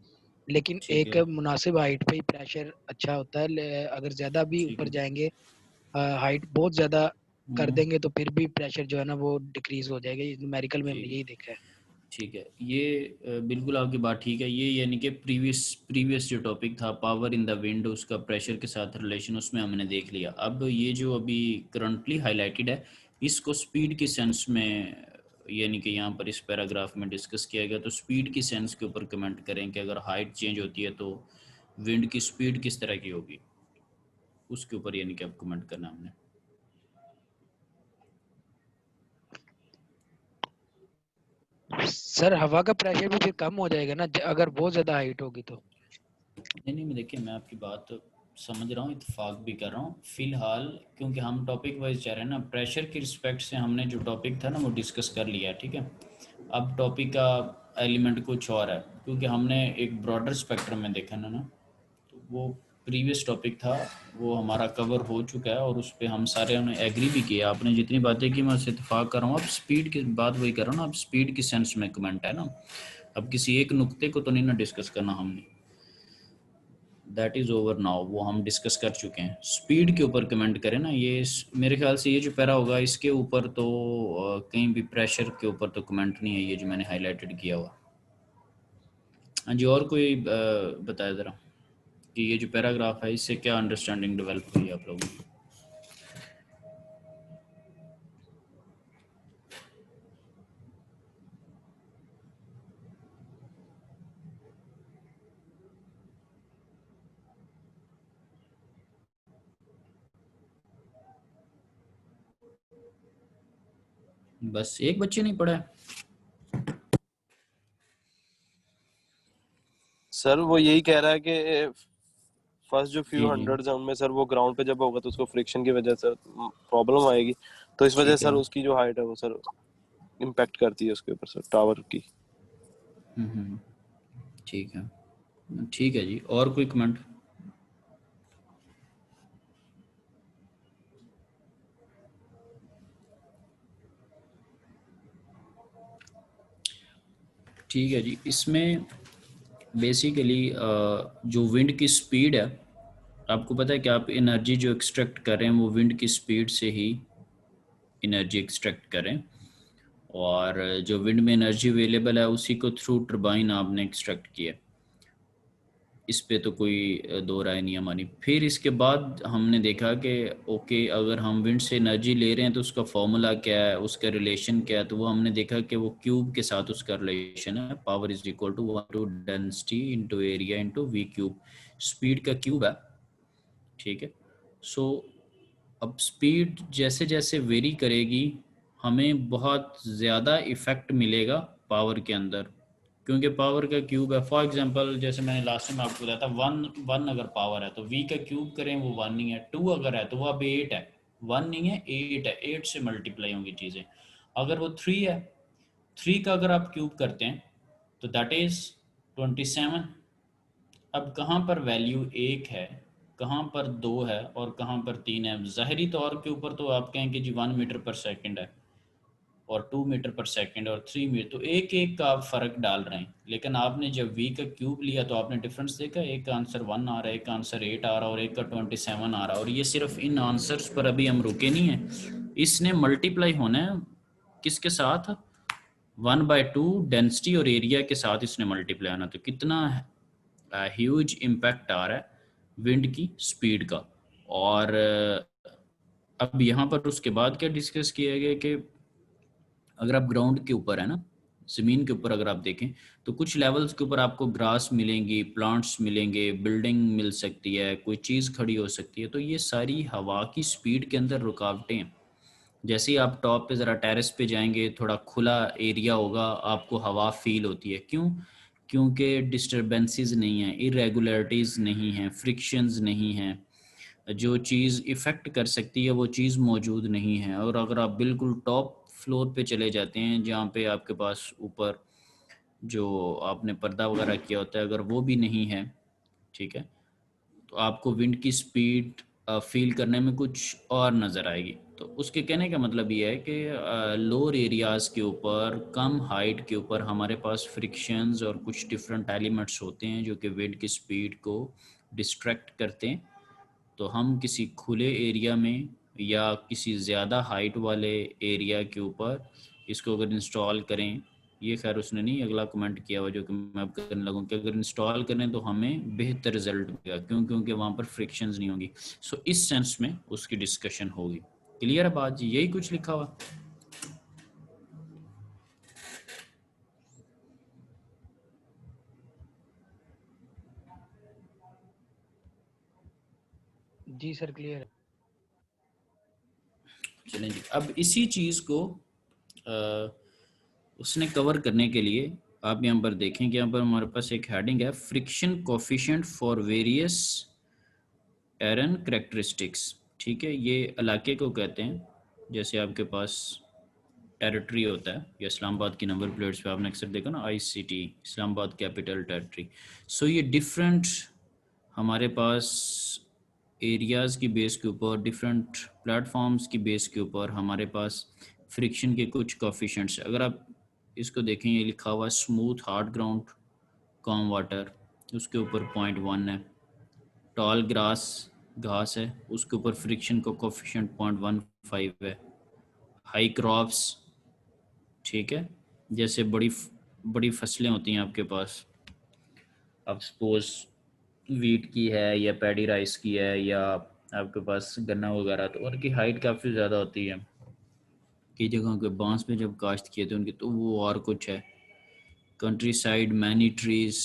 लेकिन ठीक एक है, मुनासिब हाइट पे ही प्रेशर अच्छा होता है। अगर ज्यादा भी ठीक ऊपर है। जाएंगे, हाइट बहुत ज्यादा कर हम्म, देंगे तो फिर भी प्रेशर जो है ना वो डिक्रीज हो जाएगा। न्यूमेरिकल में हमने ठीक है, यही देखा है। ठीक है। ये बिल्कुल आपकी बात ठीक है। ये यानी कि प्रीवियस प्रीवियस जो टॉपिक था पावर इन द विंड, उसका प्रेशर के साथ रिलेशन, उसमें हमने देख लिया। अब ये जो अभी करंटली हाईलाइटेड है इसको स्पीड की सेंस में यानी कि यहाँ पर इस पैराग्राफ में डिस्कस किया गया। तो स्पीड की सेंस के ऊपर कमेंट करें कि अगर हाइट चेंज होती है तो विंड की स्पीड किस तरह की होगी, उसके ऊपर यानी कि अब कमेंट करना हमने। सर हवा का प्रेशर भी फिर कम हो जाएगा ना अगर बहुत ज्यादा हाइट होगी तो। नहीं मैं देखिए मैं आपकी बात समझ रहा हूँ, इत्तेफाक भी कर रहा हूँ फिलहाल, क्योंकि हम टॉपिक वाइज जा रहे हैं ना। प्रेशर की रिस्पेक्ट से हमने जो टॉपिक था ना वो डिस्कस कर लिया, ठीक है। अब टॉपिक का एलिमेंट कुछ और है, क्योंकि हमने एक ब्रॉडर स्पेक्ट्रम में देखा ना तो वो प्रीवियस टॉपिक था वो हमारा कवर हो चुका है और उस पर हम सारे ने एग्री भी किया। आपने जितनी बातें की मैं उससे इत्तेफाक कर रहा हूँ। अब स्पीड की बात वही कर रहा हूँ ना, अब स्पीड की सेंस में कमेंट है ना, अब किसी एक नुक्ते को तो नहीं ना डिस्कस करना हमने, दैट इज़ ओवर नाउ, वो हम डिस्कस कर चुके हैं। स्पीड के ऊपर कमेंट करें ना, ये मेरे ख्याल से ये जो पैरा होगा इसके ऊपर तो कहीं भी प्रेशर के ऊपर तो कमेंट नहीं है, ये जो मैंने हाईलाइटेड किया हुआ। हाँ जी, और कोई बताया ज़रा कि ये जो पैराग्राफ है इससे क्या अंडरस्टैंडिंग डेवलप हुई आप लोगों की। बस एक बच्चे नहीं पढ़ा है? सर वो यही कह रहा है कि फर्स्ट जो फ्यू जी जी हंड्रेड है उनमें सर वो ग्राउंड पे जब होगा तो उसको फ्रिक्शन की वजह से प्रॉब्लम आएगी, तो इस वजह ठीक से है। सर उसकी जो हाइट है वो सर इम्पैक्ट करती है उसके ऊपर सर टावर की। हम्म, ठीक है। ठीक है जी, और कोई कमेंट? ठीक है जी, इसमें बेसिकली जो विंड की स्पीड है, आपको पता है कि आप एनर्जी जो एक्सट्रैक्ट कर रहे हैं वो विंड की स्पीड से ही एनर्जी एक्सट्रैक्ट करें, और जो विंड में एनर्जी अवेलेबल है उसी को थ्रू टरबाइन आपने एक्सट्रैक्ट किया। इस पे तो कोई दो राय नहीं हमारी। फिर इसके बाद हमने देखा कि ओके अगर हम विंड से एनर्जी ले रहे हैं तो उसका फॉर्मूला क्या है, उसका रिलेशन क्या है, तो वो हमने देखा कि वो क्यूब के साथ उसका रिलेशन है। Power is equal to 1 to density into area into we cube, speed का क्यूब है, ठीक है। सो अब स्पीड जैसे जैसे वेरी करेगी हमें बहुत ज़्यादा इफ़ेक्ट मिलेगा पावर के अंदर, क्योंकि पावर का क्यूब है। फॉर एग्जांपल जैसे मैंने लास्ट में आपको बताया था, वन वन अगर पावर है तो वी का क्यूब करें वो वन ही है, टू अगर है तो वो अब एट है, वन नहीं है एट है, एट से मल्टीप्लाई होंगी चीज़ें। अगर वो थ्री है, थ्री का अगर आप क्यूब करते हैं तो दैट इज़ 27। अब कहाँ पर वैल्यू एक है, कहाँ पर दो है और कहाँ पर तीन है? ज़ाहरी तौर के ऊपर तो आप कहें कि जी 1 मीटर पर सेकंड है और 2 मीटर पर सेकंड और 3 मीटर, तो एक एक का आप फ़र्क डाल रहे हैं। लेकिन आपने जब वी का क्यूब लिया तो आपने डिफरेंस देखा, एक का आंसर 1 आ रहा है, एक का आंसर 8 आ रहा है और एक का 27 आ रहा है। और ये सिर्फ इन आंसर्स पर अभी हम रुके नहीं हैं, इसने मल्टीप्लाई होना है किसके साथ? 1/2 डेंसिटी और एरिया के साथ इसने मल्टीप्लाई होना। तो कितना ह्यूज इम्पैक्ट आ रहा है विंड की स्पीड का। और अब यहाँ पर उसके बाद क्या डिस्कस किया गया कि अगर आप ग्राउंड के ऊपर है ना, ज़मीन के ऊपर अगर आप देखें तो कुछ लेवल्स के ऊपर आपको ग्रास मिलेंगी, प्लांट्स मिलेंगे, बिल्डिंग मिल सकती है, कोई चीज़ खड़ी हो सकती है। तो ये सारी हवा की स्पीड के अंदर रुकावटें हैं। जैसे ही आप टॉप पे ज़रा टेरेस पे जाएंगे, थोड़ा खुला एरिया होगा, आपको हवा फील होती है। क्यों? क्योंकि डिस्टरबेंसेस नहीं हैं, इरेगुलरिटीज़ नहीं हैं, फ्रिक्शंस नहीं हैं, जो चीज़ इफ़ेक्ट कर सकती है वो चीज़ मौजूद नहीं है। और अगर आप बिल्कुल टॉप फ्लोर पे चले जाते हैं जहाँ पे आपके पास ऊपर जो आपने पर्दा वगैरह किया होता है, अगर वो भी नहीं है, ठीक है, तो आपको विंड की स्पीड फील करने में कुछ और नज़र आएगी। तो उसके कहने का मतलब ये है कि लोअर एरियाज़ के ऊपर, कम हाइट के ऊपर हमारे पास फ्रिक्शंस और कुछ डिफरेंट एलिमेंट्स होते हैं जो कि विंड की स्पीड को डिस्ट्रैक्ट करते हैं। तो हम किसी खुले एरिया में या किसी ज़्यादा हाइट वाले एरिया के ऊपर इसको अगर इंस्टॉल करें, ये खैर उसने नहीं अगला कमेंट किया हुआ जो कि मैं अब करने लगूँ, कि अगर इंस्टॉल करें तो हमें बेहतर रिजल्ट मिलेगा। क्यों? क्योंकि वहाँ पर फ्रिक्शंस नहीं होंगी। सो इस सेंस में उसकी डिस्कशन होगी। क्लियर है बात जी? यही कुछ लिखा हुआ। जी सर क्लियर है। चलें जी, अब इसी चीज़ को उसने कवर करने के लिए आप यहाँ पर देखें कि यहाँ पर हमारे पास एक हेडिंग है, friction coefficient for various terrain characteristics. ठीक है, ये इलाके को कहते हैं, जैसे आपके पास टेरिटरी होता है, या इस्लामाबाद की नंबर प्लेट्स पे आपने अक्सर देखा ना, ICT इस्लामाबाद कैपिटल टेरिटरी। सो ये डिफरेंट हमारे पास एरियाज़ की बेस के ऊपर, डिफरेंट प्लेटफॉर्म्स की बेस के ऊपर हमारे पास फ्रिक्शन के कुछ कोफिशिएंट्स। अगर आप इसको देखें, ये लिखा हुआ है smooth hard ground com water, उसके ऊपर 0.1 है। टॉल ग्रास घास है, उसके ऊपर फ्रिक्शन का कोफिशिएंट 0.15 है। हाई क्रॉप्स, ठीक है, जैसे बड़ी फसलें होती हैं आपके पास, अब सपोज वीट की है या पैडी राइस की है या आपके पास गन्ना वगैरह, तो उनकी हाइट काफ़ी ज़्यादा होती है। कई जगहों के बांस पे जब काश्त किए थे उनके, तो वो और कुछ है। कंट्री साइड मैनी ट्रीज,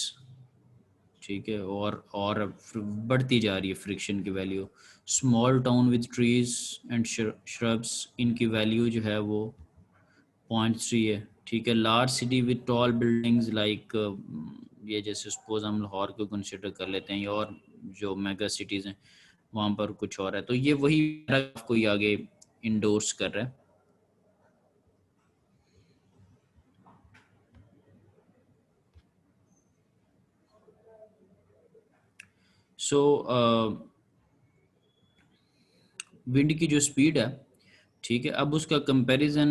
ठीक है, और बढ़ती जा रही है फ्रिक्शन की value. Small town with trees and shrubs, इनकी वैल्यू जो है वो 0.3 है। ठीक है, large city with tall buildings like, ये जैसे सपोज हम लाहौर को कंसिडर कर लेते हैं, या और जो मेगा सिटीज़ हैं वहाँ पर कुछ और है। तो ये वही कोई आगे इंडोर्स कर रहा है। सो विंड की जो स्पीड है, ठीक है, अब उसका कंपैरिजन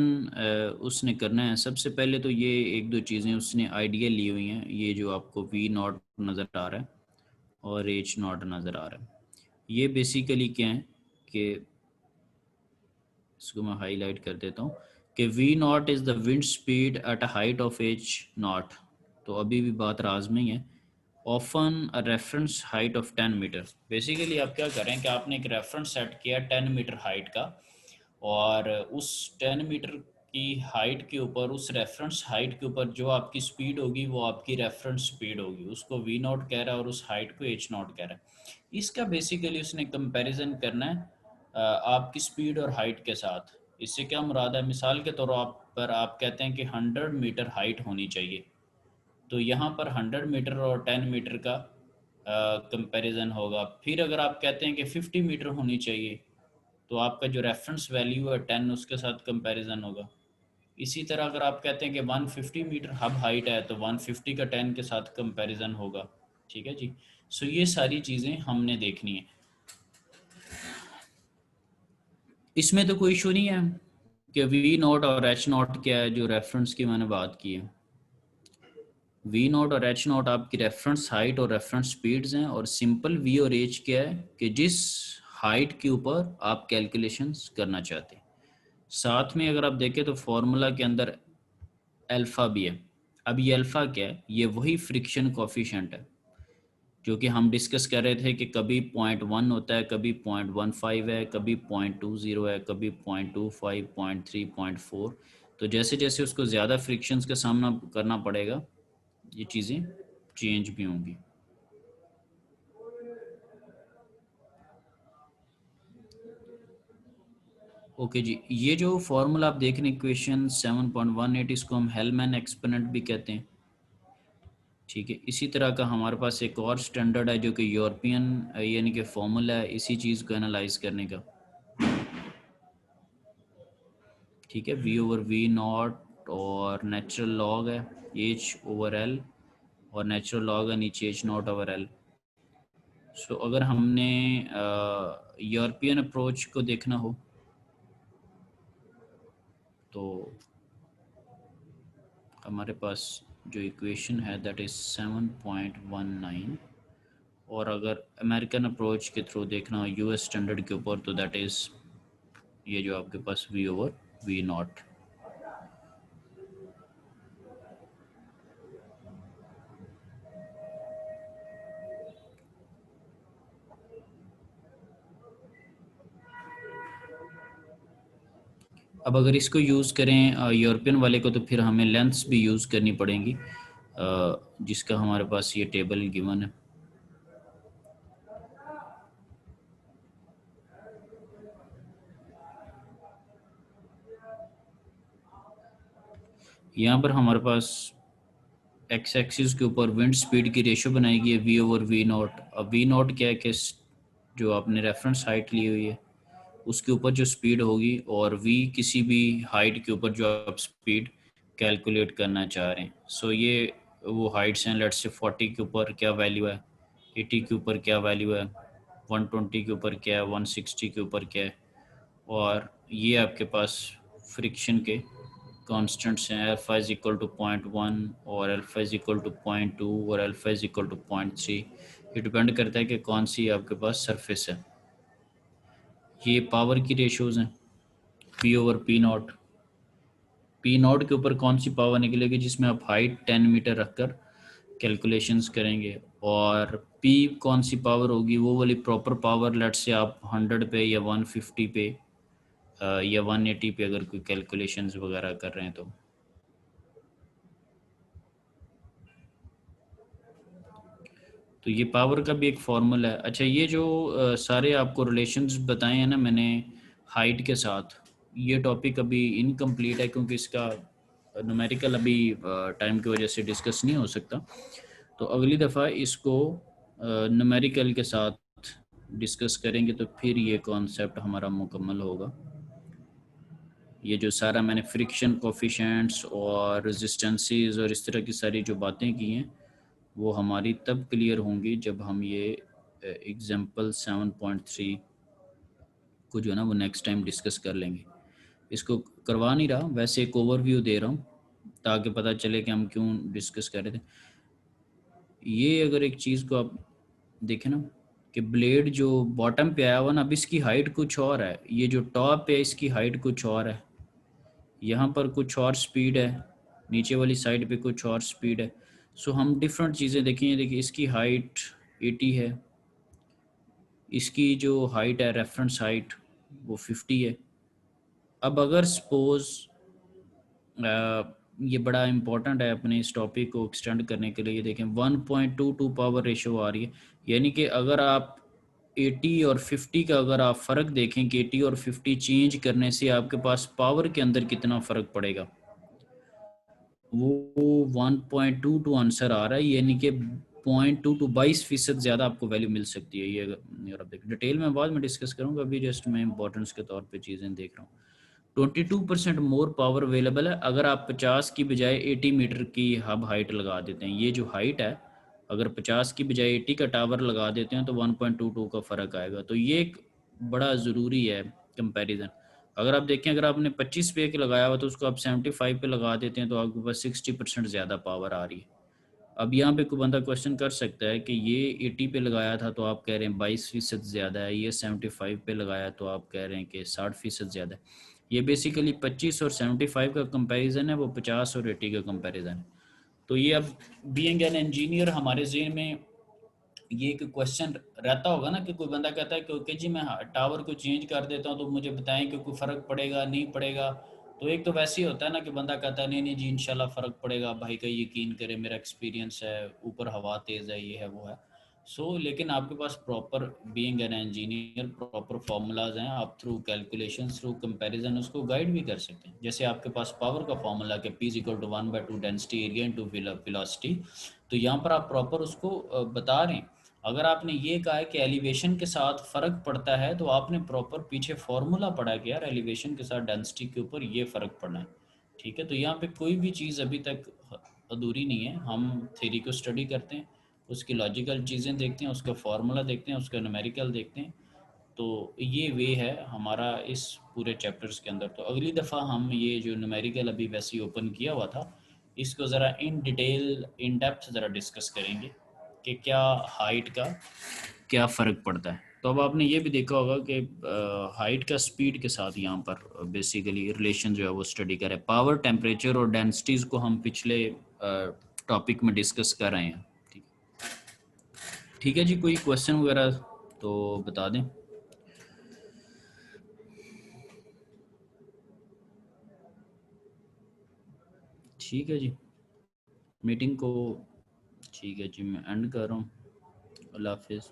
उसने करना है। सबसे पहले तो ये एक दो चीज़ें उसने आइडिया ली हुई हैं, ये जो आपको V0 नज़र आ रहा है और H0 नज़र आ रहा है, ये बेसिकली क्या है कि इसको मैं हाईलाइट कर देता हूँ कि V0 is the wind speed at a height of H0। तो अभी भी बात राज में ही है। Often a reference height of 10 metre. Basically आप क्या करें कि आपने एक रेफरेंस सेट किया 10 मीटर हाइट का, और उस 10 मीटर की हाइट के ऊपर, उस रेफरेंस हाइट के ऊपर जो आपकी स्पीड होगी वो आपकी रेफरेंस स्पीड होगी। उसको V0 कह रहा है और उस हाइट को H0 कह रहा है। इसका बेसिकली उसने कंपैरिजन करना है आपकी स्पीड और हाइट के साथ। इससे क्या मुराद है, मिसाल के तौर पर आप कहते हैं कि 100 मीटर हाइट होनी चाहिए, तो यहाँ पर 100 मीटर और 10 मीटर का कंपैरिजन होगा। फिर अगर आप कहते हैं कि 50 मीटर होनी चाहिए, तो आपका जो रेफरेंस वैल्यू है 10, उसके साथ कंपैरिजन होगा। इसी तरह अगर आप कहते हैं कि 150 मीटर हब हाइट है, तो 150 का 10 के साथ कंपैरिजन होगा। ठीक है जी। सो ये सारी चीज़ें हमने देखनी है। इसमें तो कोई इशू नहीं है कि V0 और H0 क्या है, जो रेफरेंस की मैंने बात की है। V0 और H0 आपकी रेफरेंस हाइट और रेफरेंस स्पीड्स हैं, और सिंपल V और H क्या है कि जिस हाइट के ऊपर आप कैलकुलेशंस करना चाहते हैं। साथ में अगर आप देखें तो फॉर्मूला के अंदर अल्फ़ा भी है। अब ये अल्फ़ा क्या है, ये वही फ्रिक्शन कोफिशिएंट है जो कि हम डिस्कस कर रहे थे कि कभी 0.1 होता है, कभी 0.15 है, कभी 0.20 है, कभी 0.25, 0.3, 0.4। तो जैसे जैसे उसको ज़्यादा फ्रिक्शंस का सामना करना पड़ेगा, ये चीज़ें चेंज भी होंगी। ओके जी, ये जो फॉर्मूला आप देख रहे हैं इक्वेशन 7.18, इसको हम हेलमैन एक्सपोनेंट भी कहते हैं। ठीक है, इसी तरह का हमारे पास एक और स्टैंडर्ड है जो कि यूरोपियन यानी कि फॉर्मूला है इसी चीज़ को एनालाइज करने का। ठीक है, V/V0 और नेचुरल लॉग है H/L, और नेचुरल लॉग है नीचे H0/L। सो अगर हमने यूरोपियन अप्रोच को देखना हो तो हमारे पास जो इक्वेशन है दैट इज़ 7.19, और अगर अमेरिकन अप्रोच के थ्रू देखना हो US स्टैंडर्ड के ऊपर, तो दैट इज़ ये जो आपके पास V/V0। अब अगर इसको यूज़ करें यूरोपियन वाले को, तो फिर हमें लेंथ्स भी यूज़ करनी पड़ेंगी, जिसका हमारे पास ये टेबल गिवन है। यहाँ पर हमारे पास एक्स एक्सिस के ऊपर विंड स्पीड की रेशियो बनाई गई है वी ओवर वी नॉट। अब वी नॉट क्या है कि जो आपने रेफरेंस हाइट ली हुई है उसके ऊपर जो स्पीड होगी, और वी किसी भी हाइट के ऊपर जो आप स्पीड कैलकुलेट करना चाह रहे हैं। सो ये वो हाइट्स हैं, लेट्स से 40 के ऊपर क्या वैल्यू है, 80 के ऊपर क्या वैल्यू है, 120 के ऊपर क्या है, 160 के ऊपर क्या है। और ये आपके पास फ्रिक्शन के कांस्टेंट्स हैं, अल्फा इज इक्वल टू 0.1 और अल्फा इज इक्वल टू 0.2 और अल्फा इज इक्वल टू 0.3। ये डिपेंड करता है कि कौन सी आपके पास सरफेस है। ये पावर की रेशियोज हैं, P over P not. P not के ऊपर कौन सी पावर निकलेगी, जिसमें आप हाइट 10 मीटर रखकर कैलकुलेशंस करेंगे, और पी कौन सी पावर होगी, वो वाली प्रॉपर पावर लेट से आप 100 पे या 150 पे या 180 पे अगर कोई कैलकुलेशंस वगैरह कर रहे हैं तो ये पावर का भी एक फॉर्मूला है। अच्छा, ये जो सारे आपको रिलेशंस बताए हैं ना मैंने हाइट के साथ, ये टॉपिक अभी इनकम्प्लीट है क्योंकि इसका न्यूमेरिकल अभी टाइम की वजह से डिस्कस नहीं हो सकता। तो अगली दफ़ा इसको न्यूमेरिकल के साथ डिस्कस करेंगे तो फिर ये कॉन्सेप्ट हमारा मुकम्मल होगा। ये जो सारा मैंने फ्रिक्शन कोफिशेंट्स और रेजिस्टेंसेस और इस तरह की सारी जो बातें की हैं वो हमारी तब क्लियर होंगी जब हम ये एग्जाम्पल 7.3 को जो है ना वो नेक्स्ट टाइम डिस्कस कर लेंगे। इसको करवा नहीं रहा, वैसे एक ओवरव्यू दे रहा हूँ ताकि पता चले कि हम क्यों डिस्कस कर रहे थे। ये अगर एक चीज़ को आप देखें ना कि ब्लेड जो बॉटम पे आया हुआ ना, अब इसकी हाइट कुछ और है, ये जो टॉप है इसकी हाइट कुछ और है, यहाँ पर कुछ और स्पीड है, नीचे वाली साइड पे कुछ और स्पीड है। सो हम डिफरेंट चीज़ें देखेंगे। देखिए इसकी हाइट 80 है, इसकी जो हाइट है रेफरेंस हाइट वो 50 है। अब अगर सपोज ये बड़ा इम्पोर्टेंट है अपने इस टॉपिक को एक्सटेंड करने के लिए, देखें 1.22 पावर रेशो आ रही है, यानी कि अगर आप 80 और 50 का अगर आप फ़र्क देखें कि 80 और 50 चेंज करने से आपके पास पावर के अंदर कितना फ़र्क पड़ेगा, वो 1.22 आंसर आ रहा है, यानी कि 0.22 ज़्यादा आपको वैल्यू मिल सकती है। ये अगर आप देखें, डिटेल में बाद में डिस्कस करूँगा, अभी जस्ट मैं इंपॉर्टेंस के तौर पे चीज़ें देख रहा हूँ। 22% मोर पावर अवेलेबल है अगर आप 50 की बजाय 80 मीटर की हब हाइट लगा देते हैं। ये जो हाइट है अगर 50 की बजाय 80 का टावर लगा देते हैं तो 1.22 का फ़र्क आएगा। तो ये एक बड़ा ज़रूरी है कंपैरिजन। अगर आप देखें, अगर आपने 25 पे के लगाया हुआ तो उसको आप 75 पे लगा देते हैं तो आपके पास 60% ज़्यादा पावर आ रही है। अब यहाँ पे कोई बंदा क्वेश्चन कर सकता है कि ये 80 पे लगाया था तो आप कह रहे हैं 22% ज़्यादा है, ये 75 पे लगाया तो आप कह रहे हैं कि 60% ज़्यादा है। ये बेसिकली 25 और 75 का कंपैरिजन है, वो 50 और 80 का कंपैरिजन है। तो ये अब बीइंग एन इंजीनियर हमारे ज़हन में ये एक क्वेश्चन रहता होगा ना कि कोई बंदा कहता है कि ओके जी मैं टावर को चेंज कर देता हूँ तो मुझे बताएं कि कोई फ़र्क पड़ेगा नहीं पड़ेगा। तो एक तो वैसे ही होता है ना कि बंदा कहता है नहीं नहीं जी इंशाल्लाह फ़र्क पड़ेगा, भाई का यकीन करे, मेरा एक्सपीरियंस है, ऊपर हवा तेज़ है, ये है वो है। लेकिन आपके पास proper being an engineer proper formulas हैं, आप थ्रू कैलकुलेशन थ्रू कंपैरिजन उसको गाइड भी कर सकते हैं। जैसे आपके पास पावर का फार्मूला कि P = 1/2 density area into velocity, तो यहाँ पर आप प्रॉपर उसको बता रहे हैं। अगर आपने ये कहा है कि एलिवेशन के साथ फ़र्क पड़ता है तो आपने प्रॉपर पीछे फार्मूला पढ़ा कि यार एलिवेशन के साथ डेंसिटी के ऊपर ये फ़र्क पड़ना है। ठीक है, तो यहाँ पे कोई भी चीज़ अभी तक अधूरी नहीं है। हम थ्योरी को स्टडी करते हैं, उसकी लॉजिकल चीज़ें देखते हैं, उसका फार्मूला देखते हैं, उसका न्यूमेरिकल देखते हैं। तो ये वे है हमारा इस पूरे चैप्टर्स के अंदर। तो अगली दफ़ा हम ये जो न्यूमेरिकल अभी वैसे ही ओपन किया हुआ था इसको ज़रा इन डिटेल इन डेप्थ ज़रा डिस्कस करेंगे कि क्या हाइट का क्या फ़र्क पड़ता है। तो अब आपने ये भी देखा होगा कि हाइट का स्पीड के साथ यहाँ पर बेसिकली रिलेशन जो है वो स्टडी करें। पावर, टेम्परेचर और डेंसिटीज़ को हम पिछले टॉपिक में डिस्कस कर रहे हैं। ठीक है जी, कोई क्वेश्चन वगैरह तो बता दें। ठीक है जी, मीटिंग को ठीक है जी मैं एंड कर रहा हूँ। अल्लाह हाफिज़।